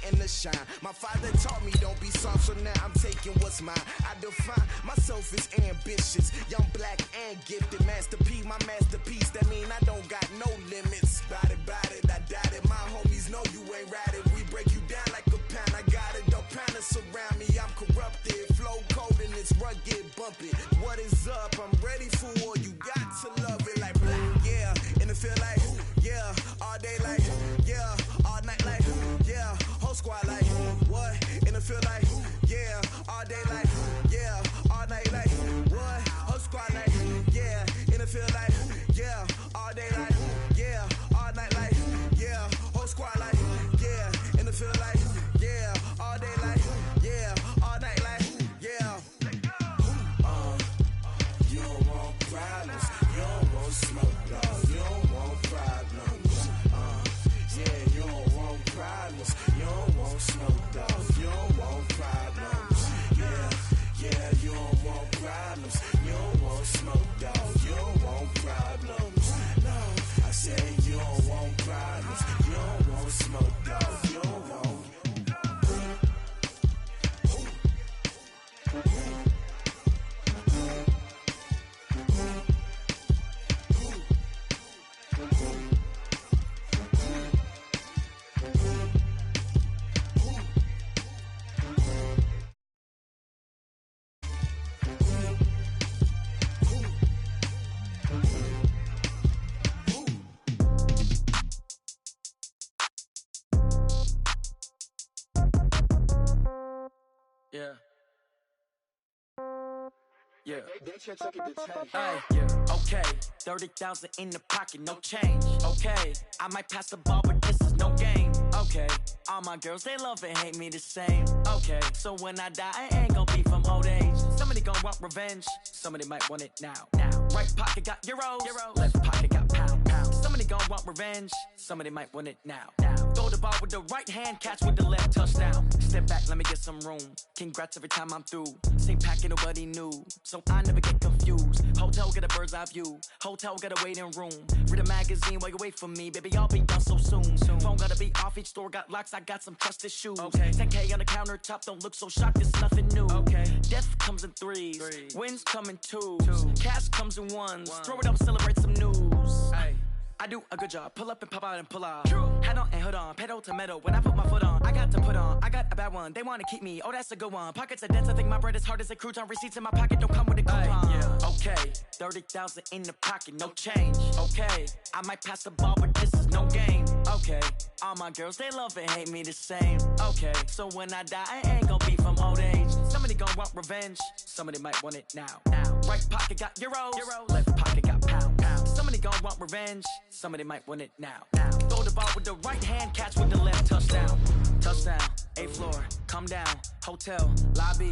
waiting to shine. My father taught me don't be soft, so now I'm taking what's mine. I define myself as ambitious, young, black, and gifted. Master P, my masterpiece, that mean I don't got no limits. Bout it, I doubt it. My homies know you ain't ratted. We break you down like a pound. I got it, don't pound to surround me. I'm corrupted, flow cold and it's rugged, bumpy. What is up? I'm ready for war. You got to love it like black, yeah. And it feel like, yeah. All day like, yeah. All night like, yeah. Whole squad like, what? And it feel like, yeah. All day like, yeah. All night like, what? Whole squad like, yeah. And it feel like, yeah. All day like, yeah. All night like, yeah. Whole squad like, yeah. And it feel like, yeah. All day like, yeah. All night like, yeah. You don't want problems. You don't want smoke, dog. You don't want problems. Yeah, you don't want problems. You don't want smoke, dog. You don't want problems. Yeah, you don't want problems. You don't want smoke, dog. You don't want problems. No, I said you don't want problems. You don't want smoke, dog. You don't want. Yeah. Okay. 30,000 in the pocket, no change. Okay. I might pass the ball, but this is no game. Okay. All my girls, they love and hate me the same. Okay. So when I die, I ain't gonna be from old age. Somebody gonna want revenge. Somebody might want it now. Right pocket got euros. Left pocket got pound. Somebody gonna want revenge. Somebody might want it now. Throw the ball with the right hand, catch with the left, touchdown. Step back, let me get some room. Congrats every time I'm through. Same packet, nobody knew. So I never get confused. Hotel get a bird's eye view. Hotel get a waiting room. Read a magazine while you wait for me. Baby, I'll be done so soon. Phone gotta be off, each store got locks. I got some trusted shoes. Okay. 10K on the countertop, don't look so shocked, it's nothing new. Okay. Death comes in threes. Wins come in twos. Cash comes in ones. Throw it up, celebrate some news. Ay. I do a good job, pull up and pop out and pull out. Head on and hood on, pedal to metal. When I put my foot on, I got to put on. I got a bad one, they wanna keep me, oh that's a good one. Pockets are dense, I think my bread is hard as a crouton. Receipts in my pocket don't come with a coupon. Okay, 30,000 in the pocket, no change. Okay, I might pass the ball, but this is no game. Okay, all my girls, they love and hate me the same. Okay, so when I die, I ain't gonna be from old age. Somebody gon' want revenge, somebody might want it now. Right pocket got euros, left pocket got pound. Somebody gon' want revenge, somebody might want it now. Throw the ball with the right hand, catch with the left, touchdown. Touchdown, 8th floor, come down, hotel, lobby.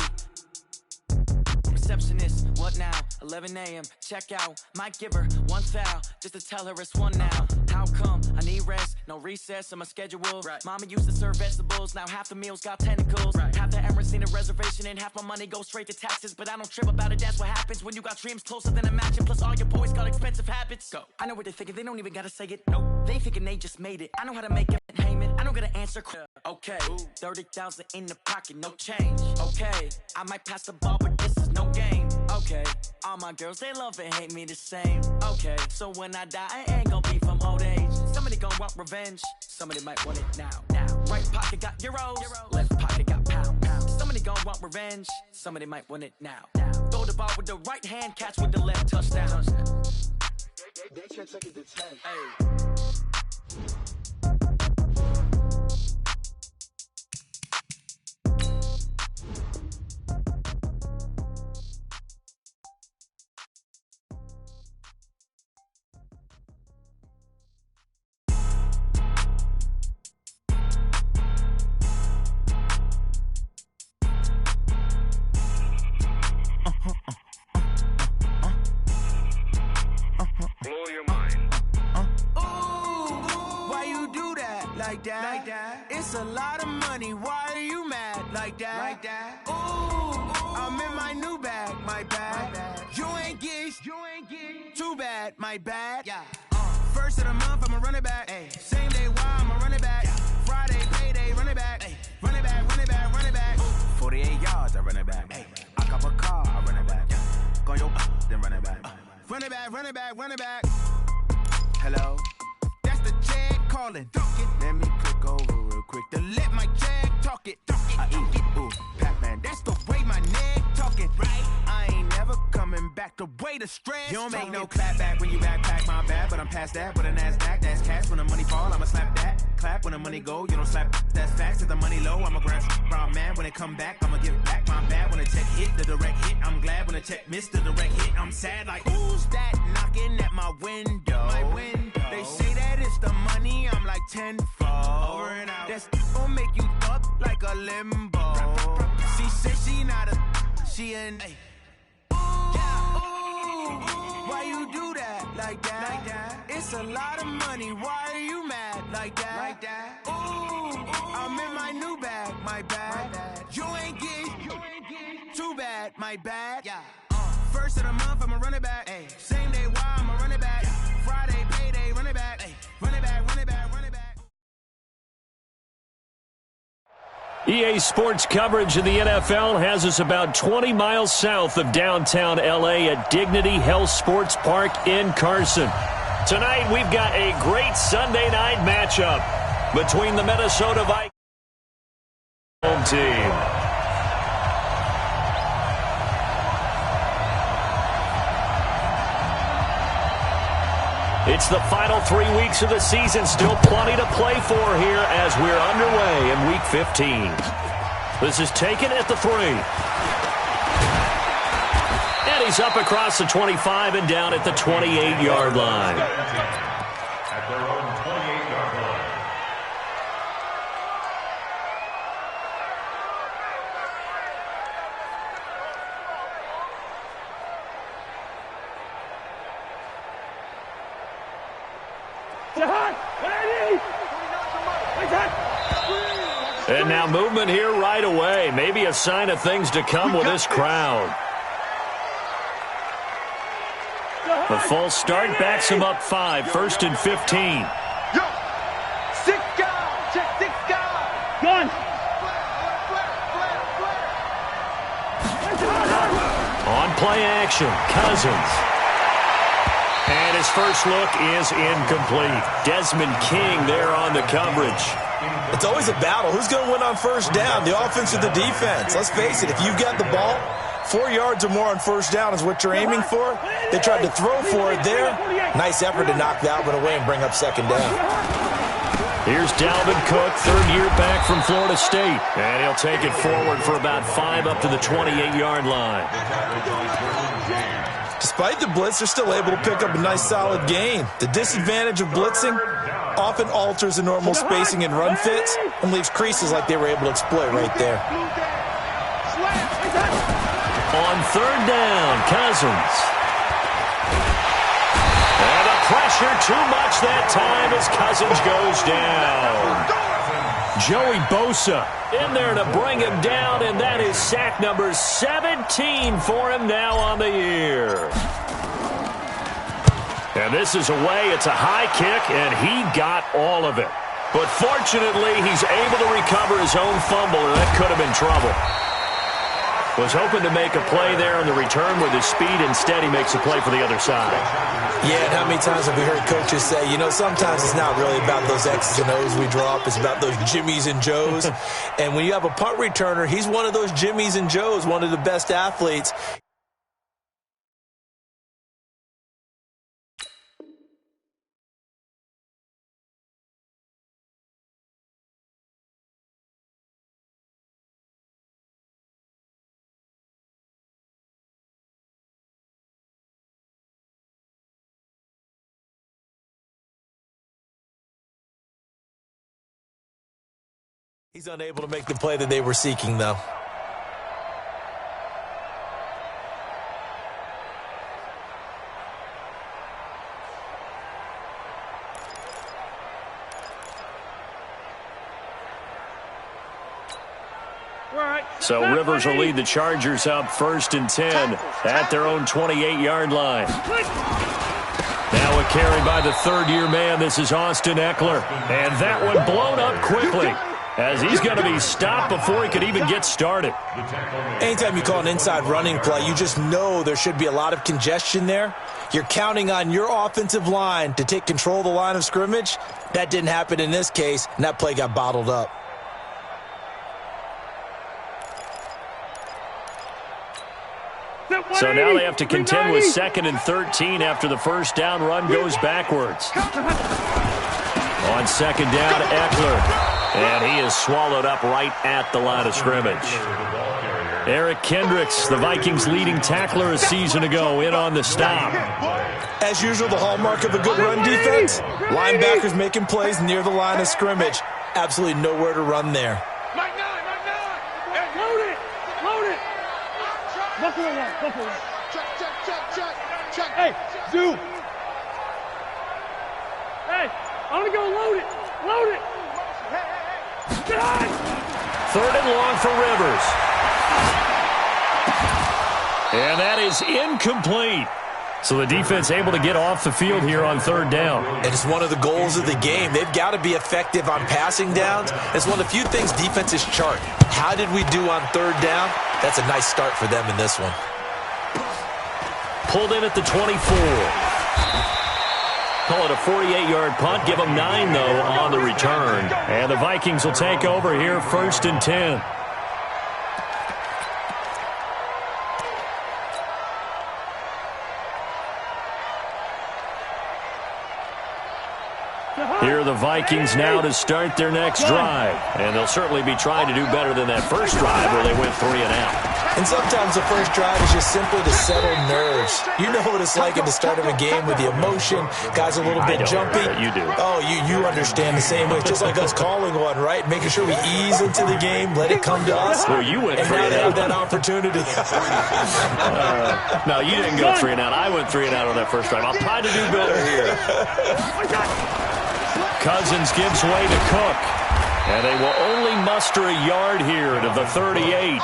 Receptionist, what now? 11 a.m., check out. Might give her one foul, just to tell her it's one now. How come? I need rest, no recess in my schedule. Mama used to serve vegetables, now half the meals got tentacles. Half the errands need a reservation and half my money goes straight to taxes. But I don't trip about it, that's what happens when you got dreams closer than a match. And plus all your boys got expensive habits. Go. I know what they're thinking, they don't even gotta say it. Nope. They thinking they just made it. I know how to make it, Heyman. I don't gotta answer. Okay, 30,000 in the pocket, no change. Okay, I might pass the ball, but this is no game. Okay, all my girls, they love and hate me the same. Okay, so when I die, I ain't gonna be from old age. Somebody gon' want revenge, somebody might want it now. Right pocket got euros, left pocket got pound. Somebody gon' want revenge, somebody might want it now. Throw the ball with the right hand, catch with the left, touchdown. They can't take it to 10. Like that. It's a lot of money. Why are you mad like that? Ooh, I'm in my new bag. My bad. You ain't get too bad. My bad. Yeah. First of the month, I'ma run it back. Same day, why I'ma run it back. Friday, payday, run it back. running back. Hello? That's the Jag calling. Let me click over real quick to let my Jag talk it. Ooh, Pac-Man, that's the way my neck talking. Right? I ain't never coming back the way the stress. You don't make no clap back when you backpack, my bad, but I'm past that with a NASDAQ. That's cash when the money fall, I'ma slap that. Clap when the money go, you don't slap. That's facts. If the money low, I'ma grab brown man. When it come back, I'ma give back my bad. When the check hit, the direct hit. I'm glad when the check missed the direct hit. I'm sad like, who's that knocking at my window? They say that it's the money, I'm like tenfold. Over and out. That's gon' make you up like a limbo. She said she not a, she an. Why you do that like that? It's a lot of money. Why are you mad like that? Ooh, I'm in my new bag, my bad. You ain't getting too bad, my bad. Yeah. First of the month, I'ma run it back. Ay. Same day, why I'ma run it back. Friday, payday, run it back. Ay. Run it back. EA Sports coverage of the NFL has us about 20 miles south of downtown L.A. at Dignity Health Sports Park in Carson. Tonight, we've got a great Sunday night matchup between the Minnesota Vikings home team. It's the final 3 weeks of the season. Still plenty to play for here as we're underway in Week 15. This is taken at the 3. And he's up across the 25 and down at the 28-yard line. At their own 28-yard line. And now movement here right away. Maybe a sign of things to come with this crowd. The false start backs him up 5, 1st and 15. Six guys. Check 6 guys. Gun. On play action, Cousins. And his first look is incomplete. Desmond King there on the coverage. It's always a battle. Who's going to win on first down, the offense or the defense? Let's face it, if you've got the ball, 4 yards or more on first down is what you're aiming for. They tried to throw for it there. Nice effort to knock that one away and bring up second down. Here's Dalvin Cook, third-year back from Florida State. And he'll take it forward for about 5 up to the 28-yard line. Despite the blitz, they're still able to pick up a nice solid gain. The disadvantage of blitzing often alters the normal spacing and run fits and leaves creases like they were able to exploit right there. On third down, Cousins. And the pressure too much that time as Cousins goes down. Joey Bosa in there to bring him down, and that is sack number 17 for him now on the year. And this is away. It's a high kick, and he got all of it. But fortunately, he's able to recover his own fumble, and that could have been trouble. Was hoping to make a play there on the return with his speed. Instead, he makes a play for the other side. Yeah, and how many times have we heard coaches say, you know, sometimes it's not really about those X's and O's we draw up. It's about those Jimmies and Joes. And when you have a punt returner, he's one of those Jimmies and Joes, one of the best athletes. He's unable to make the play that they were seeking, though. So Rivers will lead the Chargers up 1st and 10 at their own 28-yard line. Now a carry by the third-year man. This is Austin Eckler. And that one blown up quickly. as he's going to be stopped before he could even get started. Anytime you call an inside running play, you just know there should be a lot of congestion there. You're counting on your offensive line to take control of the line of scrimmage. That didn't happen in this case, and that play got bottled up. So now they have to contend with 2nd and 13 after the first down run goes backwards. On 2nd down, Eckler. And he is swallowed up right at the line of scrimmage. Eric Kendricks, the Vikings' leading tackler a season ago, in on the stop. As usual, the hallmark of a good run defense, linebackers making plays near the line of scrimmage. Absolutely nowhere to run there. Hey, Zoo. Hey, I'm going to go load it. Load it. 3rd and long for Rivers. And that is incomplete. So the defense able to get off the field here on 3rd down. And it's one of the goals of the game. They've got to be effective on passing downs. It's one of the few things defenses chart. How did we do on 3rd down? That's a nice start for them in this one. Pulled in at the 24. Call it a 48-yard punt. Give them 9, though, on the return. And the Vikings will take over here 1st and 10. Here are the Vikings now to start their next drive. And they'll certainly be trying to do better than that first drive where they went 3 and out. And sometimes the first drive is just simply to settle nerves. You know what it's like at the start of a game with the emotion. Guys a little bit jumpy. You do. Oh, you understand the same way. It's just like us calling one, right? Making sure we ease into the game, let it come to us. Well, you went and 3 now and they out. have that opportunity. No, you didn't go 3 and out. I went 3 and out on that first drive. I'll try to do better here. Cousins gives way to Cook. And they will only muster a yard here to the 38.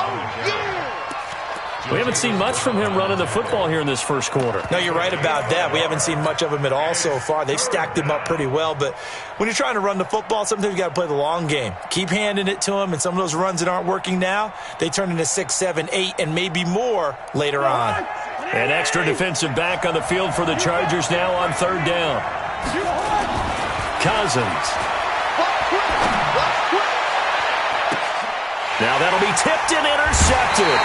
We haven't seen much from him running the football here in this first quarter. No, you're right about that. We haven't seen much of him at all so far. They've stacked him up pretty well. But when you're trying to run the football, sometimes you got to play the long game. Keep handing it to him. And some of those runs that aren't working now, they turn into 6, 7, 8, and maybe more later on. An extra defensive back on the field for the Chargers now on 3rd down. Cousins. Now that'll be tipped and intercepted.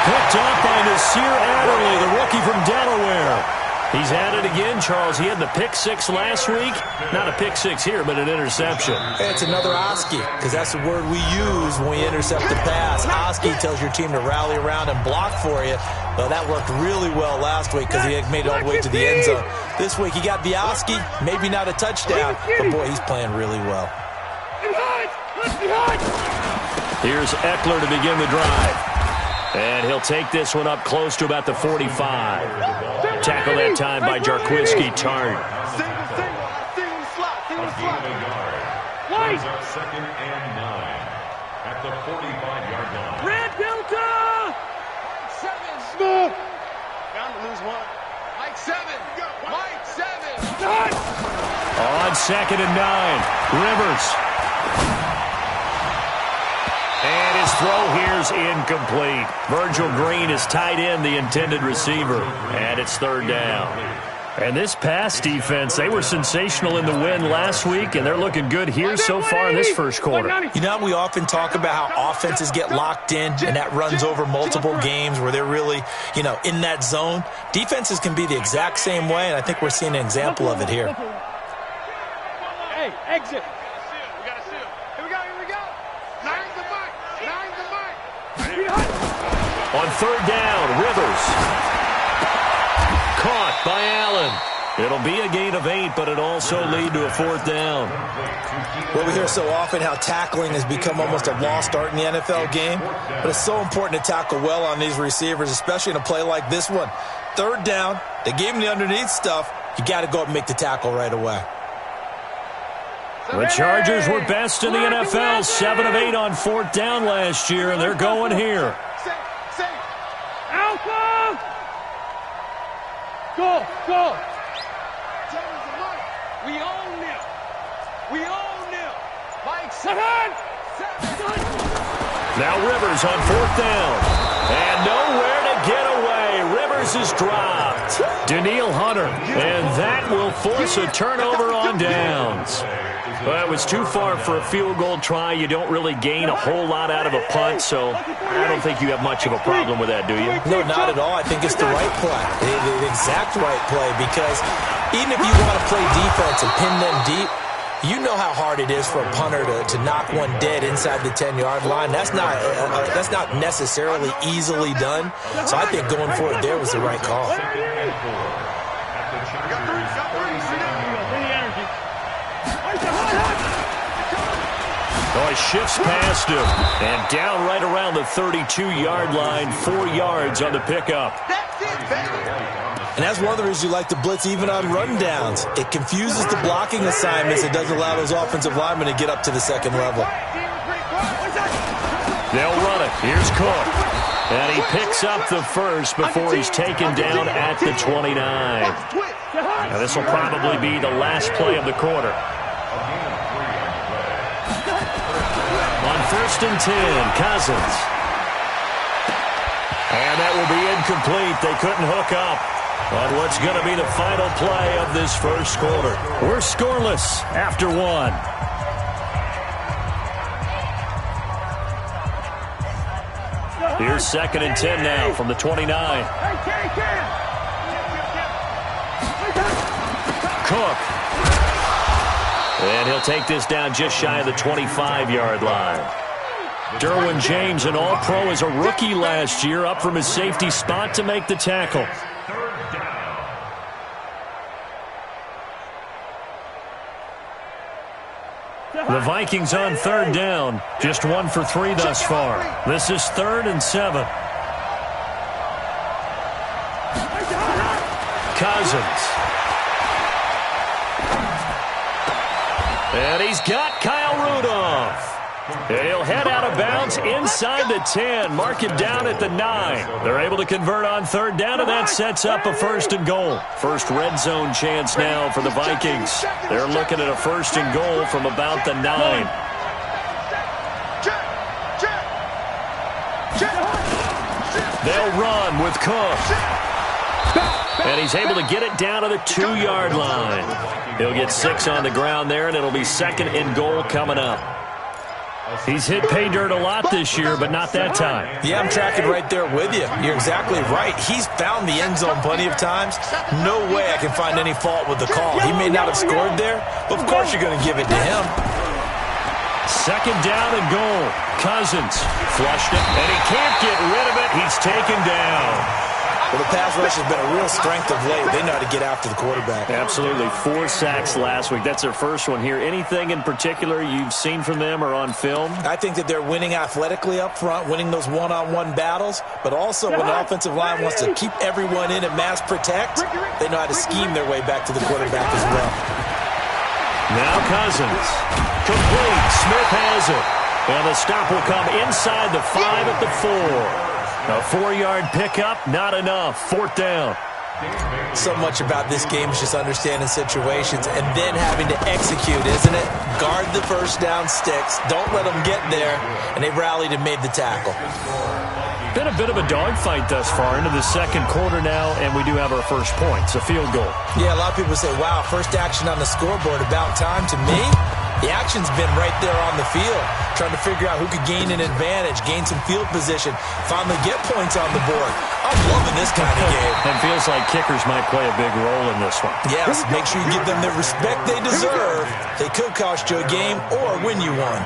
Picked off by Nasir Adderley, the rookie from Delaware. He's at it again, Charles. He had the pick 6 last week. Not a pick 6 here, but an interception. It's another Oski, because that's the word we use when we intercept the pass. Oski tells your team to rally around and block for you. Well, that worked really well last week because he made it all the way to the end zone. This week he got the Oski, maybe not a touchdown, but boy, he's playing really well. Here's Eckler to begin the drive. And he'll take this one up close to about the 45. Tackle that time by Jarquiski Tart. Single slot. Brings up 2nd and 9 at the 45-yard line. Red Delta! 7. Bound to lose one. Mike 7. Mike 7. On 2nd and 9. Rivers. And his throw here's incomplete. Virgil Green is tied in, the intended receiver. And it's 3rd down. And this pass defense, they were sensational in the win last week, and they're looking good here so far in this first quarter. You know, we often talk about how offenses get locked in, and that runs over multiple games where they're really, in that zone. Defenses can be the exact same way, and I think we're seeing an example of it here. Hey, exit. We got to seal. Here we go. Nine's the mark. On 3rd down, Rivers. Caught by Allen. It'll be a gain of 8, but it also lead to a 4th down. Well, we hear so often how tackling has become almost a lost art in the NFL game, but it's so important to tackle well on these receivers, especially in a play like this one. 3rd down, they gave him the underneath stuff. You got to go up and make the tackle right away. The Chargers were best in the NFL, 7 of 8 on 4th down last year, and they're going here. Alpha! Go! We own them. Mike Now Rivers on 4th down. And nowhere to get away. Rivers is dropped. Daniil Hunter. And that will force a turnover on downs. Well, it was too far for a field goal try. You don't really gain a whole lot out of a punt, so I don't think you have much of a problem with that, do you? No, not at all. I think it's the right play, the exact right play, because even if you want to play defense and pin them deep, you know how hard it is for a punter to knock one dead inside the 10-yard line. That's not necessarily easily done. So I think going for it there was the right call. Oh, he shifts past him. And down right around the 32-yard line, 4 yards on the pickup. And that's one of the reasons you like to blitz even on rundowns. It confuses the blocking assignments. It doesn't allow those offensive linemen to get up to the second level. They'll run it. Here's Cook. And he picks up the first before he's taken down at the 29. Now this will probably be the last play of the quarter. On 1st and 10, Cousins. And that will be incomplete. They couldn't hook up on what's going to be the final play of this first quarter. We're scoreless after 1. Here's 2nd and 10 now from the 29. Cook. And he'll take this down just shy of the 25-yard line. Derwin James, an All-Pro as a rookie last year, up from his safety spot to make the tackle. The Vikings on 3rd down. Just 1 for 3 thus far. This is 3rd and 7. Cousins. And he's got Kyle Rudolph. He'll head out of bounds inside the 10. Mark him down at the 9. They're able to convert on 3rd down, and that sets up a 1st and goal. First red zone chance now for the Vikings. They're looking at a 1st and goal from about the 9. They'll run with Cook. And he's able to get it down to the 2-yard line. He'll get 6 on the ground there, and it'll be 2nd and goal coming up. He's hit pay dirt a lot this year, but not that time. Yeah, I'm tracking right there with you. You're exactly right. He's found the end zone plenty of times. No way I can find any fault with the call. He may not have scored there, but of course you're going to give it to him. 2nd down and goal. Cousins flushed it, and he can't get rid of it. He's taken down. Well, the pass rush has been a real strength of late. They know how to get after the quarterback. Absolutely. 4 sacks last week. That's their first one here. Anything in particular you've seen from them or on film? I think that they're winning athletically up front, winning those one-on-one battles, but also when the offensive line wants to keep everyone in and mass protect, they know how to scheme their way back to the quarterback as well. Now Cousins. Complete. Smith has it. And the stop will come inside the 5 at the 4. A 4-yard pickup, not enough. 4th down. So much about this game is just understanding situations and then having to execute, isn't it? Guard the first down sticks. Don't let them get there. And they rallied and made the tackle. Been a bit of a dogfight thus far into the 2nd quarter now, and we do have our first point. It's a field goal. Yeah, a lot of people say, wow, first action on the scoreboard, about time. To me, the action's been right there on the field, trying to figure out who could gain an advantage, gain some field position, finally get points on the board. I'm loving this kind of game. It feels like kickers might play a big role in this one. Yes, make sure you give them the respect they deserve. They could cost you a game or win you one.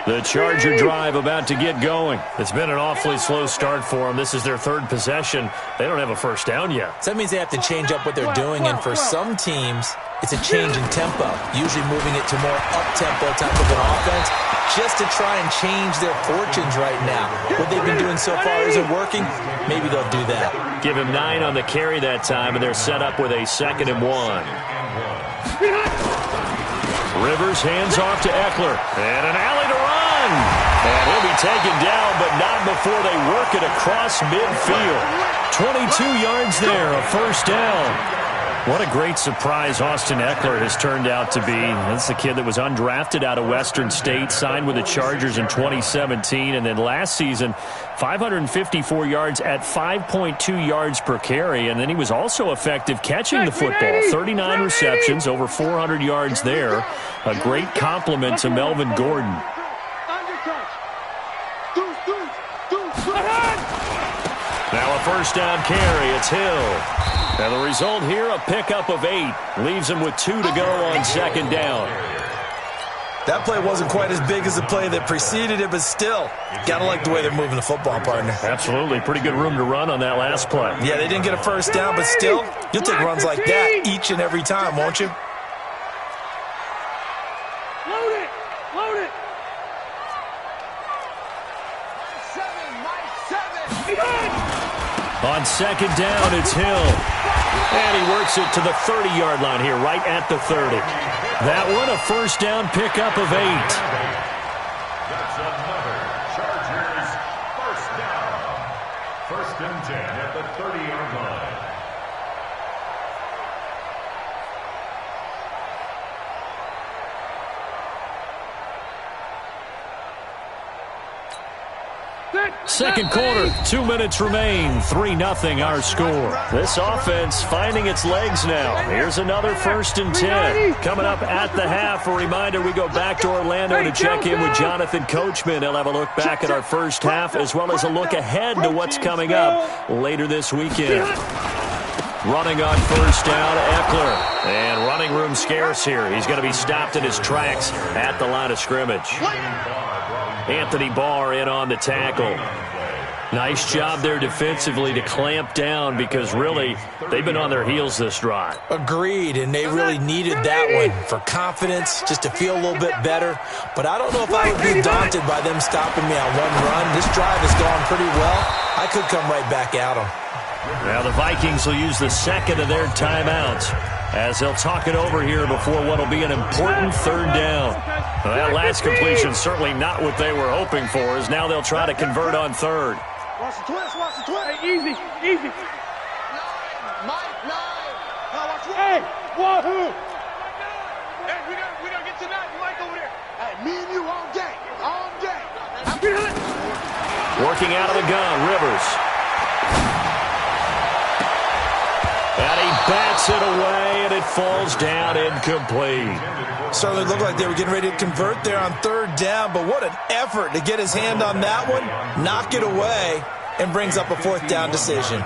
The Charger drive about to get going. It's been an awfully slow start for them. This is their 3rd possession. They don't have a first down yet. So that means they have to change up what they're doing, and for some teams, it's a change in tempo, usually moving it to more up-tempo type of an offense, just to try and change their fortunes right now. What they've been doing so far isn't working. Maybe they'll do that. Give him 9 on the carry that time, and they're set up with a 2nd and 1. Rivers hands off to Eckler. And an alley to run. And he'll be taken down, but not before they work it across midfield. 22 yards there, a 1st down. What a great surprise Austin Eckler has turned out to be. That's the kid that was undrafted out of Western State, signed with the Chargers in 2017, and then last season, 554 yards at 5.2 yards per carry, and then he was also effective catching the football. 39 receptions, over 400 yards there. A great compliment to Melvin Gordon. Now a first down carry. It's Hill. And the result here, a pickup of 8. Leaves him with 2 to go on second down. That play wasn't quite as big as the play that preceded it, but still, got to like the way they're moving the football, partner. Absolutely. Pretty good room to run on that last play. Yeah, they didn't get a first down, but still, you'll take runs like that each and every time, won't you? Load it! Load it! On second down, it's Hill. And he works it to the 30-yard line here, right at the 30. That one, a first down pickup of 8. That's another Chargers first down. First and 10 at the 30-yard line. Second quarter, 2 minutes remain. 3-0 our score. This offense finding its legs now. Here's another first and 10. Coming up at the half, a reminder, we go back to Orlando to check in with Jonathan Coachman. He'll have a look back at our first half as well as a look ahead to what's coming up later this weekend. Running on first down, Eckler. And running room scarce here. He's going to be stopped in his tracks at the line of scrimmage. Anthony Barr in on the tackle. Nice job there defensively to clamp down because really they've been on their heels this drive. Agreed, and they really needed that one for confidence, just to feel a little bit better. But I don't know if I would be daunted by them stopping me on one run. This drive has gone pretty well. I could come right back at them. Now the Vikings will use the second of their timeouts as they'll talk it over here before what will be an important third down. Well, that last completion certainly not what they were hoping for, as now they'll try to convert on third. Watch the twist, watch the twist. Hey, easy, easy. Mike, 9. Hey, wahoo! Hey, we gotta get to that Mike over there. Hey, me and you all day. All day. Working out of the gun, Rivers. And he bats it away, and it falls down incomplete. Certainly looked like they were getting ready to convert there on third down, but what an effort to get his hand on that one, knock it away, and brings up a fourth down decision.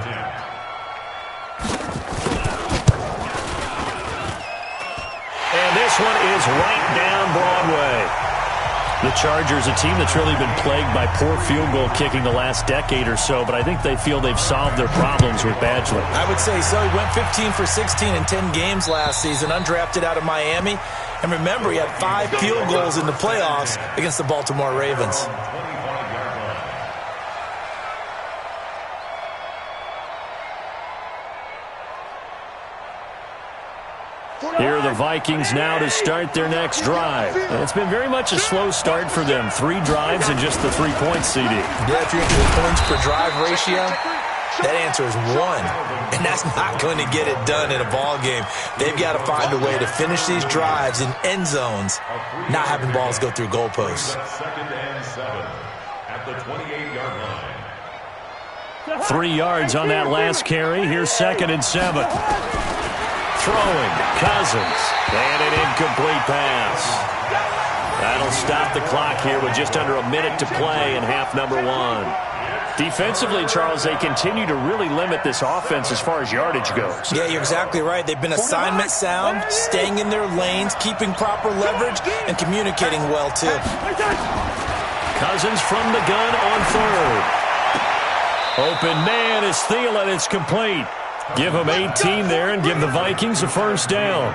And this one is right down Broadway. The Chargers, a team that's really been plagued by poor field goal kicking the last decade or so, but I think they feel they've solved their problems with Badgley. I would say so. He went 15 for 16 in 10 games last season, undrafted out of Miami. And remember, he had 5 field goals in the playoffs against the Baltimore Ravens. Here are the Vikings now to start their next drive. And it's been very much a slow start for them. 3 drives and just the 3 points, CD. Yeah, if you're into the points per drive ratio, that answer is 1. And that's not going to get it done in a ball game. They've got to find a way to finish these drives in end zones, not having balls go through goalposts. Second and 7 at the 28-yard line. 3 yards on that last carry. Here's second and 7. Throwing, Cousins, and an incomplete pass. That'll stop the clock here with just under a minute to play in half number 1. Defensively, Charles, they continue to really limit this offense as far as yardage goes. Yeah, you're exactly right. They've been assignment sound, staying in their lanes, keeping proper leverage, and communicating well, too. Cousins from the gun on third. Open man is Thielen. It's complete. Give him 18 there and give the Vikings a first down.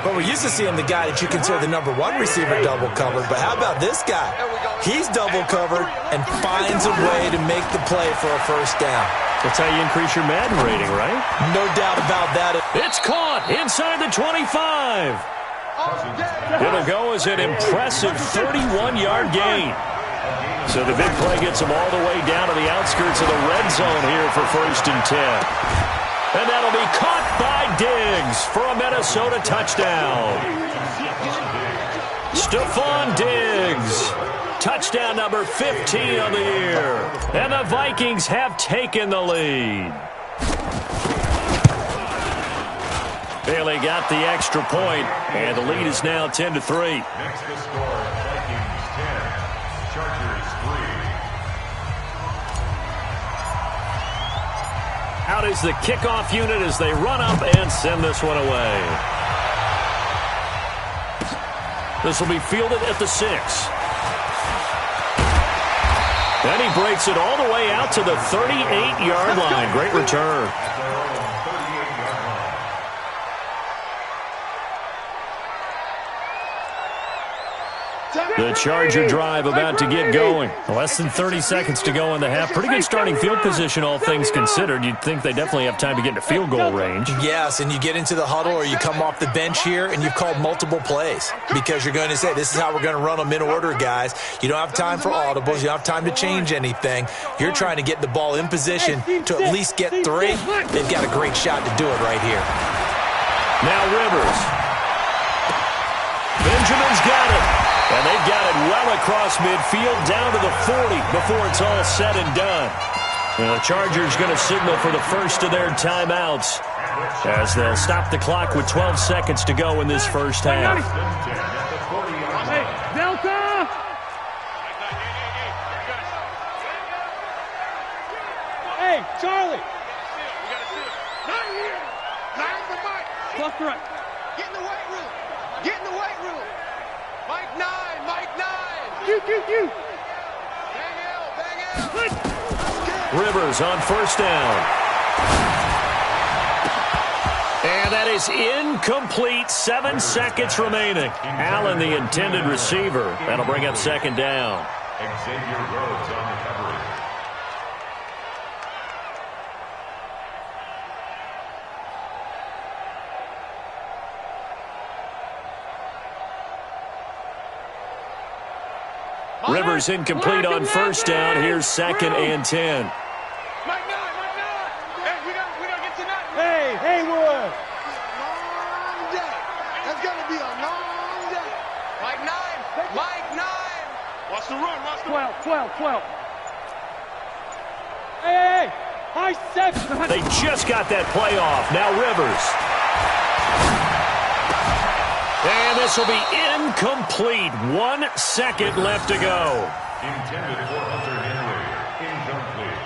But we're used to seeing the guy that you consider the number 1 receiver double covered. But how about this guy? He's double covered and finds a way to make the play for a first down. That's how you increase your Madden rating, right? No doubt about that. It's caught inside the 25. It'll go as an impressive 31-yard gain. So the big play gets them all the way down to the outskirts of the red zone here for first and 10. And that'll be caught by Diggs for a Minnesota touchdown. Stephon Diggs. Touchdown number 15 of the year. And the Vikings have taken the lead. Bailey got the extra point, and the lead is now 10-3. Next to score, Vikings 10, Chargers 3. Out is the kickoff unit as they run up and send this one away. This will be fielded at the 6. Then he breaks it all the way out to the 38-yard line. Great return. The Charger drive about to get going. Less than 30 seconds to go in the half. Pretty good starting field position, all things considered. You'd think they definitely have time to get into field goal range. Yes, and you get into the huddle or you come off the bench here and you've called multiple plays because you're going to say, this is how we're going to run them in order, guys. You don't have time for audibles. You don't have time to change anything. You're trying to get the ball in position to at least get 3. They've got a great shot to do it right here. Now Rivers. Benjamin's got it. And they've got it well across midfield down to the 40 before it's all said and done. And the Chargers going to signal for the first of their timeouts as they'll stop the clock with 12 seconds to go in this first half. Hey, Delta! Hey, Charlie! Not here. Not the mic. Left to right. Get in the weight room. Get in the weight room. Mike 9. Mike 9. You. Bang out. Rivers on first down. And that is incomplete. 7 seconds remaining. Allen, the intended receiver. That'll bring up second down. Xavier Rhodes on the coverage. Rivers incomplete on first down. Here's second and 10. Mike 9. Hey, we gotta get to 9. Hey, Haywood! Long day. That's gonna be a long day. Mike 9. Mike 9. Watch the run. 12. Hey! High 7! They just got that play off. Now Rivers. And this will be incomplete. 1 second left to go. Intended for Hunter Henry. Incomplete.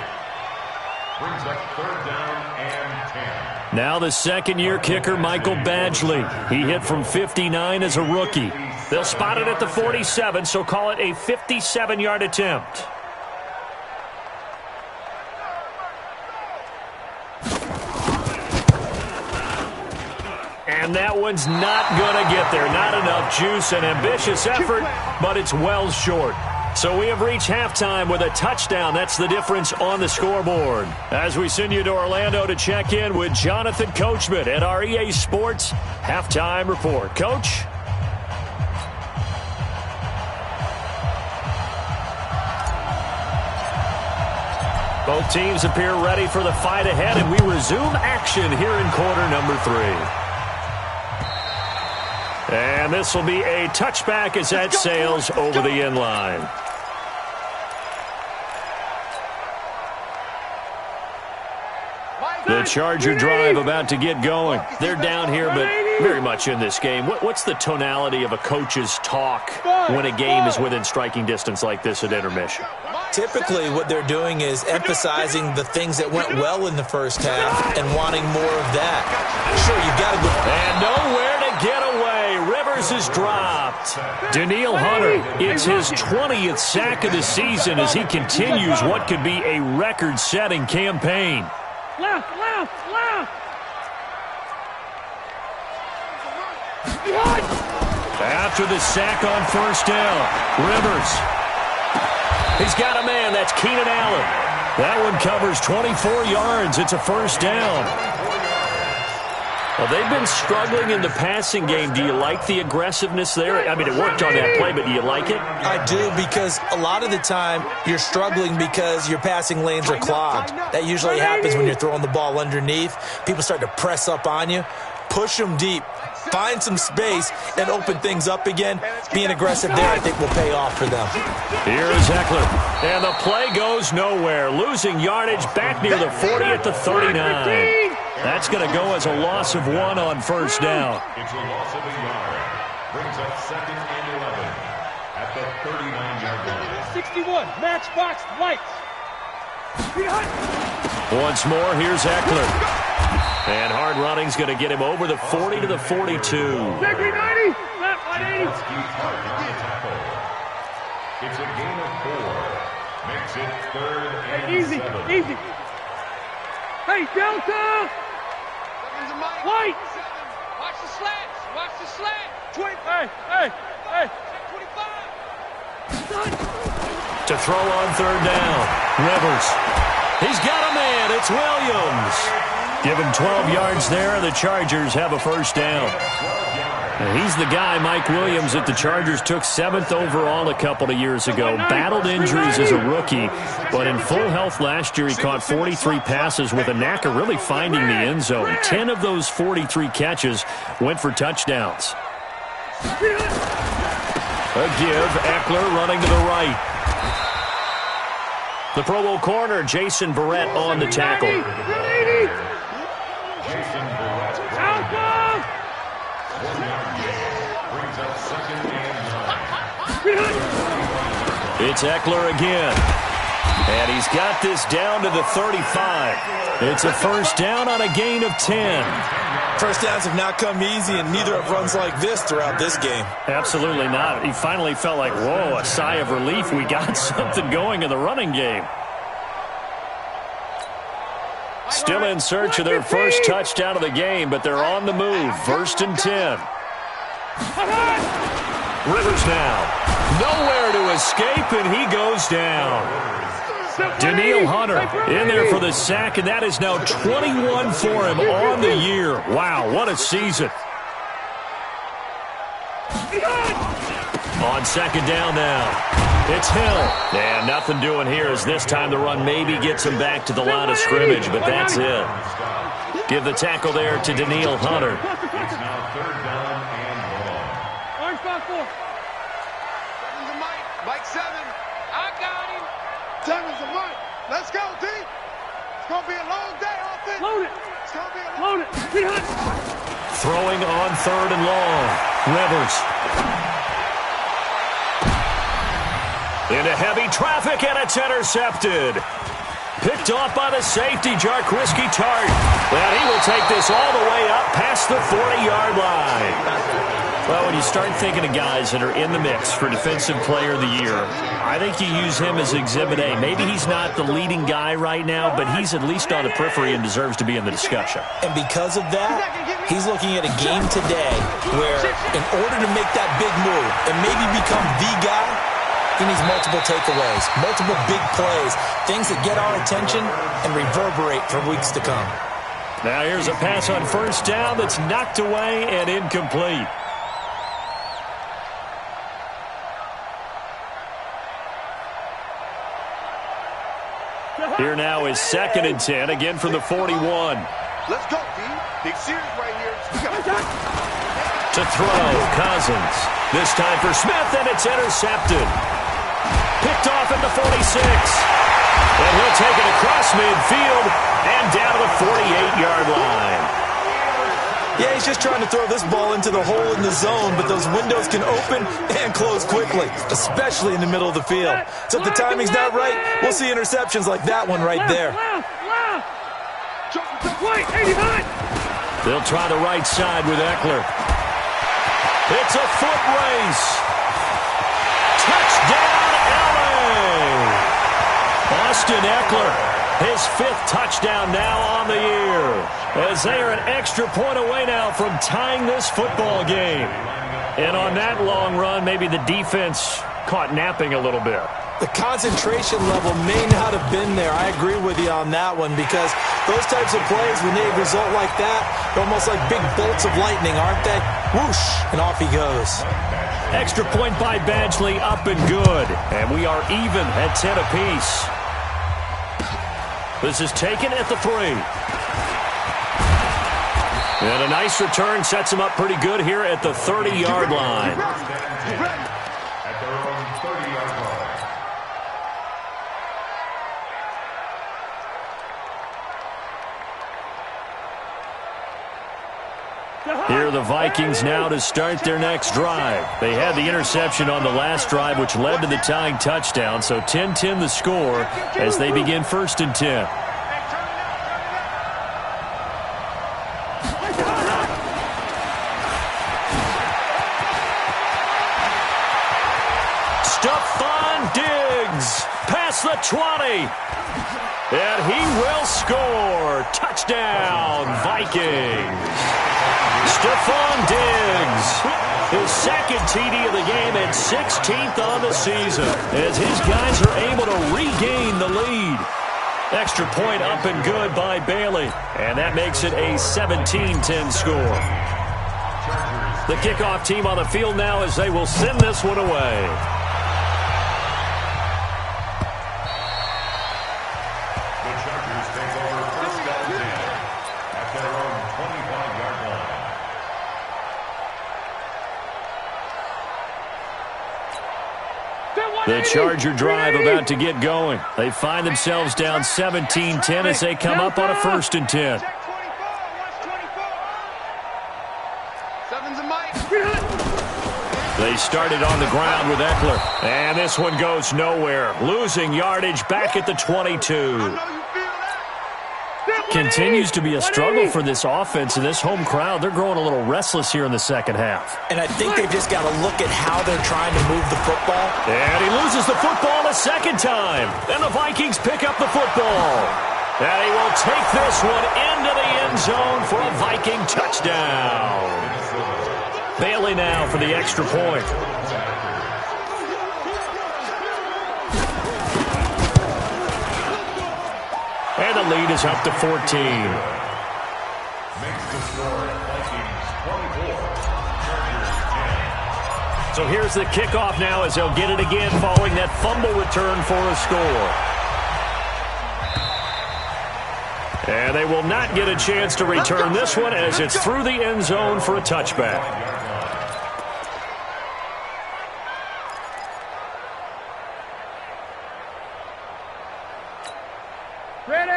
Brings up third down and 10. Now the second-year kicker, Michael Badgley. He hit from 59 as a rookie. They'll spot it at the 47, so call it a 57-yard attempt. And that one's not going to get there. Not enough juice, an ambitious effort, but it's well short. So we have reached halftime with a touchdown. That's the difference on the scoreboard. As we send you to Orlando to check in with Jonathan Coachman at our EA Sports Halftime Report. Coach? Both teams appear ready for the fight ahead, and we resume action here in quarter number 3. And this will be a touchback as that sails over the end line. The Charger drive about to get going. They're down here, but very much in this game. What's the tonality of a coach's talk when a game is within striking distance like this at intermission? Typically, what they're doing is emphasizing the things that went well in the first half and wanting more of that. Sure, you've got to go. And nowhere to get away. Rivers is dropped. Danielle Hunter, it's his 20th sack of the season as he continues what could be a record-setting campaign. Left! After the sack on first down, Rivers. He's got a man. That's Keenan Allen. That one covers 24 yards. It's a first down. Well, they've been struggling in the passing game. Do you like the aggressiveness there? I mean, it worked on that play, but do you like it? I do, because a lot of the time you're struggling because your passing lanes are clogged. That usually happens when you're throwing the ball underneath. People start to press up on you. Push them deep. Find some space and open things up again. Being aggressive there, I think, will pay off for them. Here's Eckler. And the play goes nowhere. Losing yardage back near the 40 at the 39. That's going to go as a loss of 1 on first down. It's a loss of a yard. Brings up 2nd and 11 at the 39-yard line. 61, matchbox lights. Once more, here's Eckler. And hard running's going to get him over the 40 to the 42. 90, not 180. It's a gain of 4. Makes it 3rd and Easy, 7. easy. Hey, Delta! Light! Watch the slants. Watch the slant. 20. Hey. 25. To throw on 3rd down. Rivers. He's got a man. It's Williams. Give him 12 yards there. The Chargers have a first down. And he's the guy, Mike Williams, that the Chargers took 7th overall a couple of years ago. Battled injuries as a rookie, but in full health last year, he caught 43 passes with a knack of really finding the end zone. 10 of those 43 catches went for touchdowns. A give, Eckler running to the right. The Pro Bowl corner, Jason Barrett, on the tackle. Jason Barrett. Alpha! 1 yard gain. Brings up 2nd and 9. It's Eckler again. And he's got this down to the 35. It's a first down on a gain of 10. First downs have not come easy, and neither have runs like this throughout this game. Absolutely not. He finally felt like, whoa, a sigh of relief. We got something going in the running game. Still in search of their first touchdown of the game, but they're on the move. 1st and 10. Rivers now. Nowhere to escape, and he goes down. Daniil Hunter in there for the sack, and that is now 21 for him on the year. Wow, what a season. On 2nd down now. It's Hill. And nothing doing here as this time the run maybe gets him back to the line of scrimmage, but that's it. Give the tackle there to Daniil Hunter. It's now 3rd down and long. Orange box 4. Mike 7. I got him. 7's a Mike. Let's go, team. It's going to be a long day, offense. Load it. It's going to be a long day. Throwing on 3rd and long. Rivers. Into heavy traffic, and it's intercepted. Picked off by the safety, Jarquiski Tart. Well, he will take this all the way up past the 40-yard line. Well, when you start thinking of guys that are in the mix for Defensive Player of the Year, I think you use him as Exhibit A. Maybe he's not the leading guy right now, but he's at least on the periphery and deserves to be in the discussion. And because of that, he's looking at a game today where in order to make that big move and maybe become the guy, he needs multiple takeaways, multiple big plays, things that get our attention and reverberate for weeks to come. Now here's a pass on 1st down that's knocked away and incomplete. Here now is 2nd and 10, again from the 41. Let's go, D. Big series right here. To throw, Cousins. This time for Smith, and it's intercepted. Picked off at the 46. And he'll take it across midfield and down to the 48-yard line. Yeah, he's just trying to throw this ball into the hole in the zone, but those windows can open and close quickly, especially in the middle of the field. So if the timing's not right, we'll see interceptions like that one right there. They'll try the right side with Eckler. It's a foot race. Touchdown, LA! Austin Eckler, his 5th touchdown now on the year, as they are an extra point away now from tying this football game. And on that long run, maybe the defense caught napping a little bit. The concentration level may not have been there. I agree with you on that one because those types of plays, when they result like that, they're almost like big bolts of lightning, aren't they? Whoosh, and off he goes. Extra point by Badgley, up and good. And we are even at 10 apiece. This is taken at the 3. And a nice return sets him up pretty good here at the 30-yard line. At their own 30-yard line. Here are the Vikings now to start their next drive. They had the interception on the last drive, which led to the tying touchdown. So 10-10 the score as they begin 1st and 10. Stephon Diggs past the 20. And he will score. Touchdown, Vikings. Stephon Diggs, his second TD of the game and 16th on the season as his guys are able to regain the lead. Extra point up and good by Bailey, and that makes it a 17-10 score. The kickoff team on the field now as they will send this one away. The Charger drive about to get going. They find themselves down 17-10 as they come up on a 1st and 10. They started on the ground with Eckler. And this one goes nowhere. Losing yardage back at the 22. Continues to be a struggle for this offense and this home crowd. They're growing a little restless here in the second half. And I think they've just got to look at how they're trying to move the football. And he loses the football a second time. And the Vikings pick up the football. And he will take this one into the end zone for a Viking touchdown. Bailey now for the extra point. And the lead is up to 14. Makes the score Vikings 24, Chargers 10. So here's the kickoff now as they'll get it again following that fumble return for a score. And they will not get a chance to return this one as it's through the end zone for a touchback.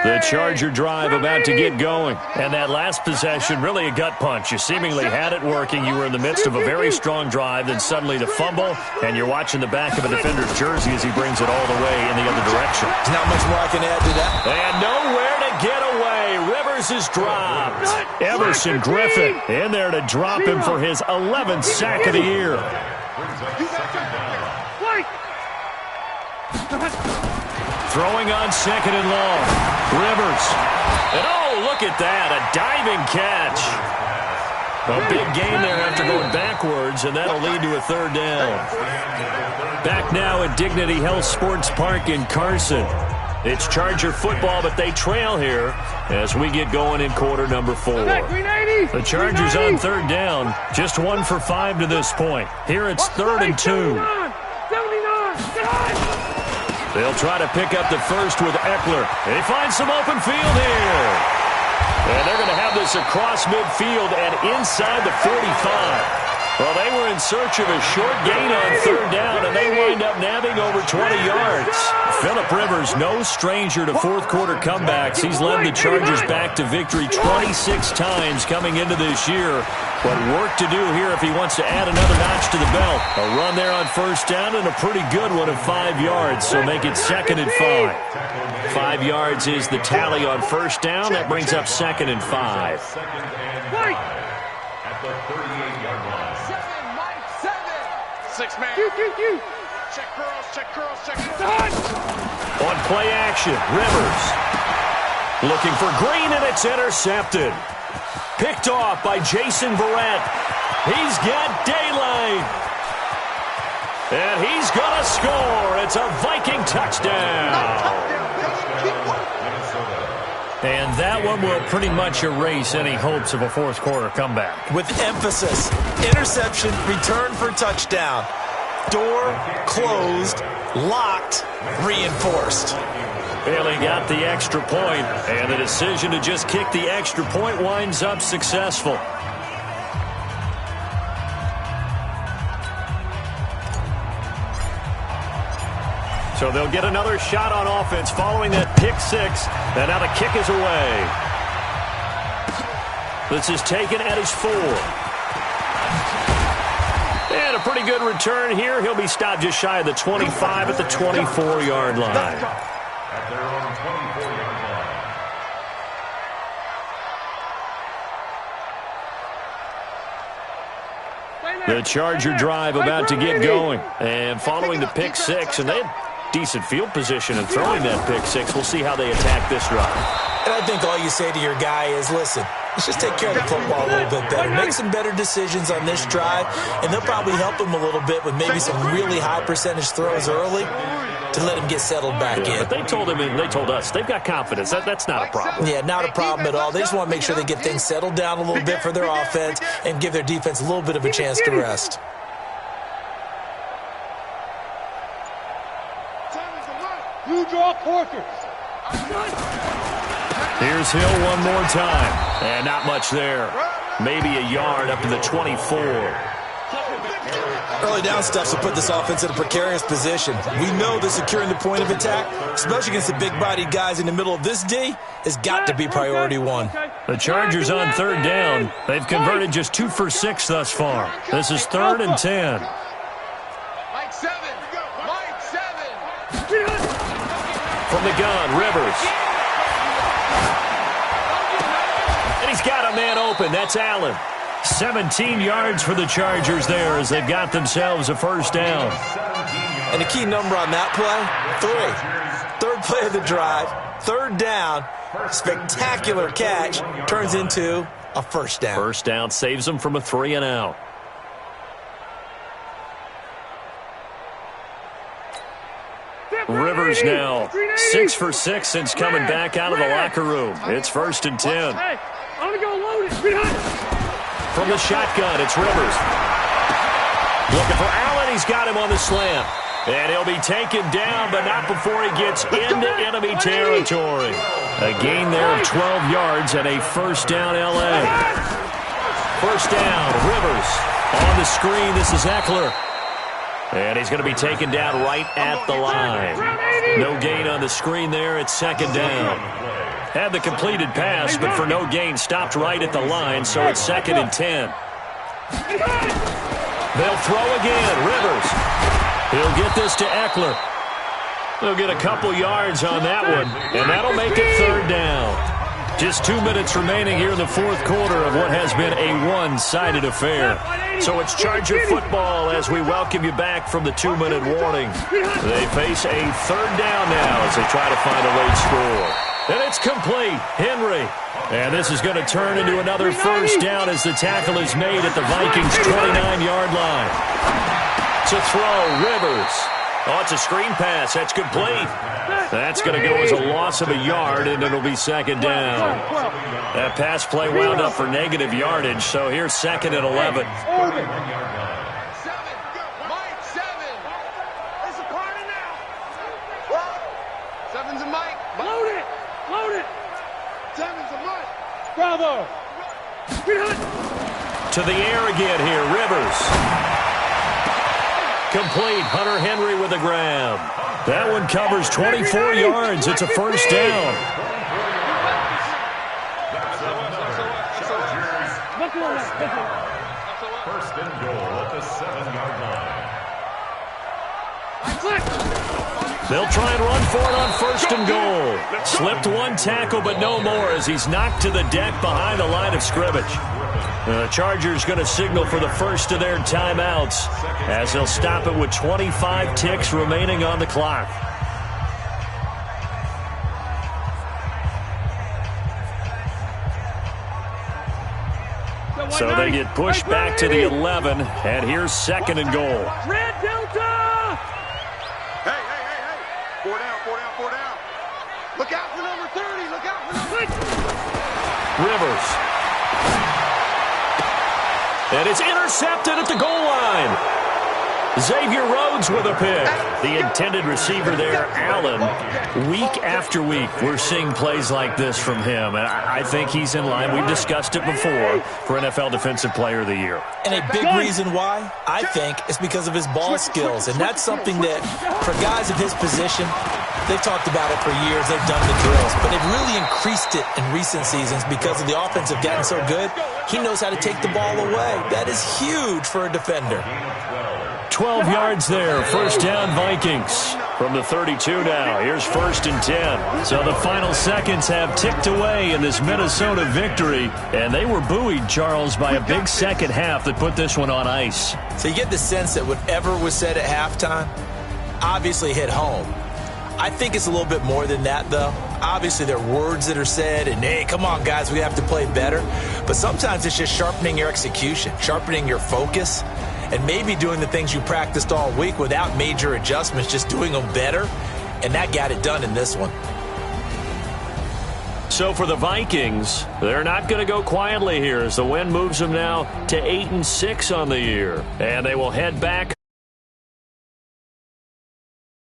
The Charger drive about to get going. And that last possession, really a gut punch. You seemingly had it working. You were in the midst of a very strong drive. Then suddenly the fumble, and you're watching the back of a defender's jersey as he brings it all the way in the other direction. There's not much more I can add to that. And nowhere to get away. Rivers is dropped. Emerson Griffin in there to drop him for his 11th sack of the year. Throwing on 2nd and long. Rivers. And oh, look at that. A diving catch. A big gain there after going backwards, and that'll lead to a 3rd down. Back now at Dignity Health Sports Park in Carson. It's Charger football, but they trail here as we get going in quarter number 4. The Chargers on 3rd down. Just 1 for 5 to this point. Here it's 3rd and 2. They'll try to pick up the first with Eckler. They find some open field here. And they're going to have this across midfield and inside the 45. Well, they were in search of a short gain on 3rd down, and they wind up nabbing over 20 yards. Phillip Rivers, no stranger to fourth-quarter comebacks. He's led the Chargers back to victory 26 times coming into this year. But work to do here if he wants to add another notch to the belt. A run there on 1st down and a pretty good one of 5 yards, so make it 2nd and 5. 5 yards is the tally on 1st down. That brings up 2nd and 5. At the 38-yard line. 6-man. Check curls, check curls, check curls. On play action, Rivers. Looking for Green, and it's intercepted. Picked off by Jason Verrett. He's got daylight. And he's is going to score. It's a Viking touchdown. And that one will pretty much erase any hopes of a fourth quarter comeback. With emphasis, interception, return for touchdown. Door closed, locked, reinforced. Bailey got the extra point, and the decision to just kick the extra point winds up successful. So they'll get another shot on offense following that pick six. And now the kick is away. This is taken at his 4. And a pretty good return here. He'll be stopped just shy of the 25 at the 24-yard line. At their own 24-yard line. The Charger drive about to get going. And following the pick six, and they had decent field position and throwing that pick six. We'll see how they attack this drive. And I think all you say to your guy is, listen, let's just take care of the football a little bit better. Make some better decisions on this drive, and they'll probably help him a little bit with maybe some really high percentage throws early to let him get settled back in. But they told him, and they told us, they've got confidence. That's not a problem. Yeah, not a problem at all. They just want to make sure they get things settled down a little bit for their offense and give their defense a little bit of a chance to rest. You draw quarters. Here's Hill one more time. And not much there. Maybe a yard up to the 24. Early down stuff will put this offense in a precarious position. We know that securing the point of attack, especially against the big-bodied guys in the middle of this D, has got to be priority one. The Chargers on third down. They've converted just 2 for 6 thus far. This is 3rd and 10. Mike 7. Mike 7. From the gun, Rivers. And he's got a man open. That's Allen. 17 yards for the Chargers there as they've got themselves a first down. And the key number on that play, 3. Third play of the drive, third down, spectacular catch, turns into a first down. First down saves them from a 3 and out. Rivers now 6 for 6 since coming back out of the locker room. It's 1st and 10. Hey, I'm going to go load it. From the shotgun, it's Rivers. Looking for Allen. He's got him on the slant. And he'll be taken down, but not before he gets into enemy territory. A gain there of 12 yards and a first down L.A. First down, Rivers. On the screen, this is Eckler. And he's going to be taken down right at the line. No gain on the screen there. It's 2nd down. Had the completed pass, but for no gain, stopped right at the line, so it's 2nd and 10. They'll throw again. Rivers. He'll get this to Eckler. They'll get a couple yards on that one, and that'll make it 3rd down. Just 2 minutes remaining here in the 4th quarter of what has been a one-sided affair. So it's Charger football as we welcome you back from the 2-minute warning. They face a 3rd down now as they try to find a late score. And it's complete. Henry. And this is going to turn into another first down as the tackle is made at the Vikings' 29-yard line. To throw, Rivers. Oh, it's a screen pass. That's complete. That's going to go as a loss of a yard, and it'll be 2nd down. That pass play wound up for negative yardage, so here's 2nd and 11. 7. Mike 7. It's a corner now. 7's a Mike. Load it. Load it. 7's a Mike. Bravo. To the air again here, Rivers. Complete. Hunter Henry with a grab. That one covers 24 yards. It's a first down. First and goal at the 7-yard line. They'll try and run for it on 1st and goal. Slipped one tackle, but no more as he's knocked to the deck behind the line of scrimmage. The Chargers going to signal for the first of their timeouts as they'll stop it with 25 ticks remaining on the clock. So they get pushed back to the 11, and here's 2nd and goal. Red Delta! And it's intercepted at the goal line. Xavier Rhodes with a pick. The intended receiver there, Allen. Week after week, we're seeing plays like this from him. And I think he's in line. We've discussed it before for NFL Defensive Player of the Year. And a big reason why, I think, is because of his ball skills. And that's something that, for guys of his position, they've talked about it for years. They've done the drills. But they've really increased it in recent seasons because of the offense have gotten so good. He knows how to take the ball away. That is huge for a defender. 12 yards there. First down, Vikings. From the 32 now. Here's 1st and 10. So the final seconds have ticked away in this Minnesota victory. And they were buoyed, Charles, by a big second half that put this one on ice. So you get the sense that whatever was said at halftime obviously hit home. I think it's a little bit more than that, though. Obviously, there are words that are said, and, hey, come on, guys, we have to play better. But sometimes it's just sharpening your execution, sharpening your focus, and maybe doing the things you practiced all week without major adjustments, just doing them better. And that got it done in this one. So for the Vikings, they're not going to go quietly here as the win moves them now to 8-6 on the year. And they will head back